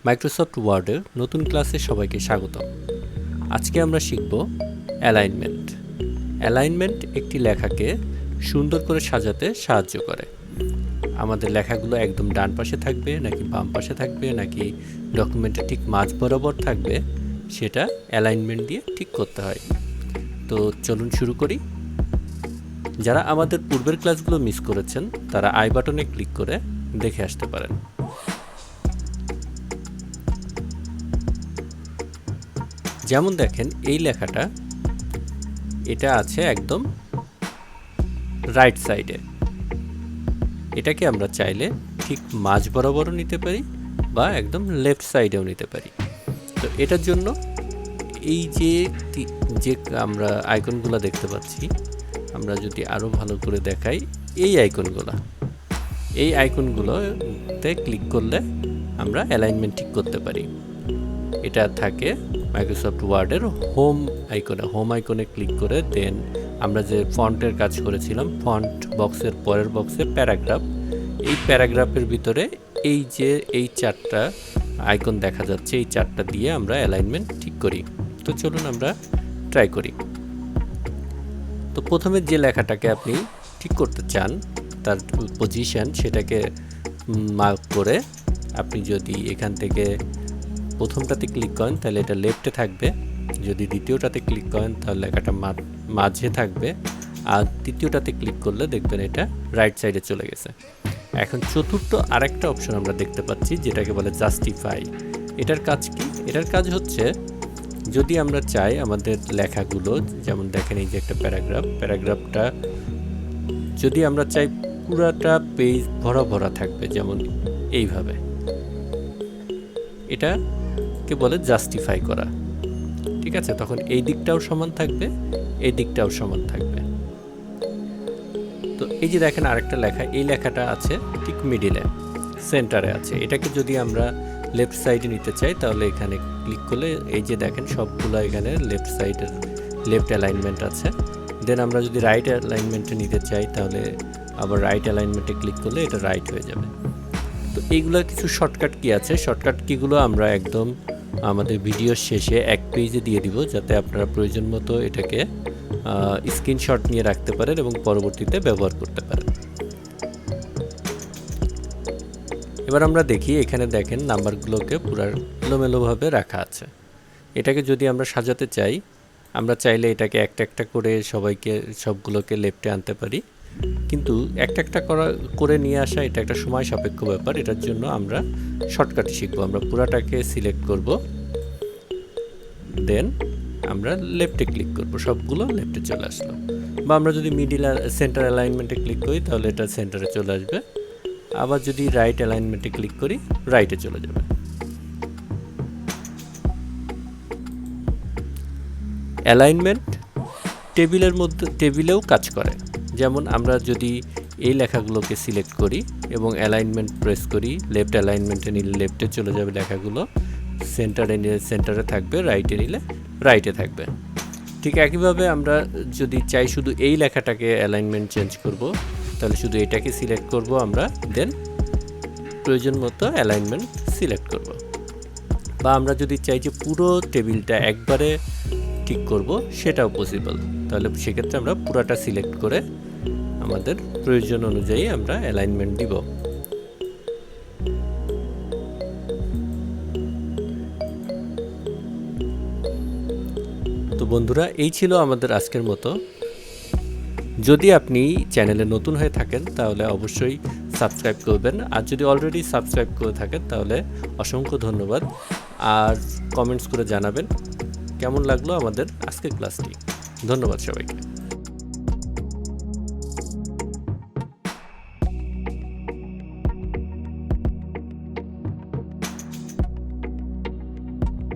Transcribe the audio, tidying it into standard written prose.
Microsoft ওয়ার্ডের নতুন ক্লাসে সবাইকে স্বাগতম। আজকে আমরা শিখব অ্যালাইনমেন্ট। অ্যালাইনমেন্ট একটি লেখাকে সুন্দর করে সাজাতে সাহায্য করে। আমাদের লেখাগুলো একদম ডান পাশে থাকবে নাকি বাম পাশে থাকবে নাকি ডকুমেন্টের ঠিক মাঝ বরাবর থাকবে সেটা অ্যালাইনমেন্ট দিয়ে ঠিক করতে হয়। তো চলুন শুরু করি। যারা আমাদের পূর্বের ক্লাসগুলো মিস করেছেন তারা আই বাটনে ক্লিক করে দেখে আসতে পারেন। যেমন দেখেন এই লেখাটা এটা আছে একদম রাইট সাইডে। এটাকে আমরা চাইলে ঠিক মাঝ বরাবরও নিতে পারি বা একদম লেফট সাইডেও নিতে পারি। তো এটার জন্য এই যে আমরা আইকনগুলো দেখতে পাচ্ছি, আমরা যদি আরও ভালো করে দেখাই, এই আইকনগুলোতে ক্লিক করলে আমরা অ্যালাইনমেন্ট ঠিক করতে পারি। এটা থাকে মাইক্রোসফট ওয়ার্ডের হোম আইকনে ক্লিক করে দেন আমরা যে ফন্টের কাজ করেছিলাম, ফন্ট বক্সের পরের বক্সে প্যারাগ্রাফ, এই প্যারাগ্রাফের ভিতরে এই চারটা আইকন দেখা যাচ্ছে, এই চারটা দিয়ে আমরা অ্যালাইনমেন্ট ঠিক করি। তো চলুন আমরা ট্রাই করি। তো প্রথমে যে লেখাটাকে আপনি ঠিক করতে চান তার পজিশন সেটাকে মার্ক করে আপনি যদি এখান থেকে প্রথমটাতে ক্লিক করেন তাহলে এটা লেফটে থাকবে, যদি দ্বিতীয়টাতে ক্লিক করেন তাহলে লেখাটা মাঝে থাকবে, আর তৃতীয়টাতে ক্লিক করলে দেখবেন এটা রাইট সাইডে চলে গেছে। এখন চতুর্থ আরেকটা অপশন আমরা দেখতে পাচ্ছি যেটাকে বলে জাস্টিফাই। এটার কাজ কি? এটার কাজ হচ্ছে যদি আমরা চাই আমাদের লেখাগুলো, যেমন দেখেন এই যে একটা প্যারাগ্রাফটা যদি আমরা চাই পুরাটা পেজ ভরা থাকবে, যেমন এইভাবে, এটাকে বলে জাস্টিফাই করা। ঠিক আছে, তখন এই দিকটাও সমান থাকবে, এই দিকটাও সমান থাকবে। তো এই যে দেখেন আরেকটা লেখা, এই লেখাটা আছে ঠিক মিডিলে, সেন্টারে আছে। এটাকে যদি আমরা লেফট সাইডে নিতে চাই তাহলে এখানে ক্লিক করলে এই যে দেখেন সবগুলো এখানে লেফট সাইডের লেফট অ্যালাইনমেন্ট আছে। দেন আমরা যদি রাইট অ্যালাইনমেন্টে নিতে চাই তাহলে আবার রাইট অ্যালাইনমেন্টে ক্লিক করলে এটা রাইট হয়ে যাবে। তো এইগুলোর কিছু শর্টকাট কি আছে, শর্টকাট কিগুলো আমরা একদম আমাদের ভিডিওর শেষে এক পেজে দিয়ে দিব, যাতে আপনারা প্রয়োজন মতো এটাকে স্ক্রিনশট নিয়ে রাখতে পারেন এবং পরবর্তীতে ব্যবহার করতে পারেন। এবার আমরা দেখি, এখানে দেখেন নাম্বারগুলোকে পুরো এলোমেলোভাবে রাখা আছে। এটাকে যদি আমরা সাজাতে চাই, আমরা চাইলে এটাকে একটা একটা করে সবগুলোকে লেফটে আনতে পারি, কিন্তু একটা করে নিয়ে আসা এটা একটা সময় সাপেক্ষ ব্যাপার। এটার জন্য আমরা শর্টকাট শিখবো। আমরা পুরাটাকে সিলেক্ট করব, দেন আমরা লেফটে ক্লিক করব, সবগুলো লেফটে চলে আসলো। বা আমরা যদি সেন্টার অ্যালাইনমেন্টে ক্লিক করি তাহলে এটা সেন্টারে চলে আসবে। আবার যদি রাইট অ্যালাইনমেন্টে ক্লিক করি রাইটে চলে যাবে। অ্যালাইনমেন্ট টেবিলেও কাজ করে। যেমন আমরা যদি এই লেখাগুলোকে সিলেক্ট করি এবং অ্যালাইনমেন্ট প্রেস করি, লেফট অ্যালাইনমেন্টে নিলে লেফটে চলে যাবে লেখাগুলো, সেন্টারে নিলে সেন্টারে থাকবে, রাইটে নিলে রাইটে থাকবে। ঠিক একইভাবে আমরা যদি চাই শুধু এই লেখাটাকে অ্যালাইনমেন্ট চেঞ্জ করব, তাহলে শুধু এটাকে সিলেক্ট করব আমরা, দেন প্রয়োজন মতো অ্যালাইনমেন্ট সিলেক্ট করব। বা আমরা যদি চাই যে পুরো টেবিলটা একবারে ঠিক করব, সেটাও পসিবল। তাহলে সেক্ষেত্রে আমরা পুরাটা সিলেক্ট করে আমাদের প্রয়োজন অনুযায়ী আমরা অ্যালাইনমেন্ট দিব। তো বন্ধুরা, এই ছিল আমাদের আজকের মতো। যদি আপনি চ্যানেলে নতুন হয়ে থাকেন তাহলে অবশ্যই সাবস্ক্রাইব করবেন, আর যদি অলরেডি সাবস্ক্রাইব করে থাকেন তাহলে অসংখ্য ধন্যবাদ। আর কমেন্টস করে জানাবেন কেমন লাগলো আমাদের আজকের ক্লাসটি। ধন্যবাদ সবাইকে।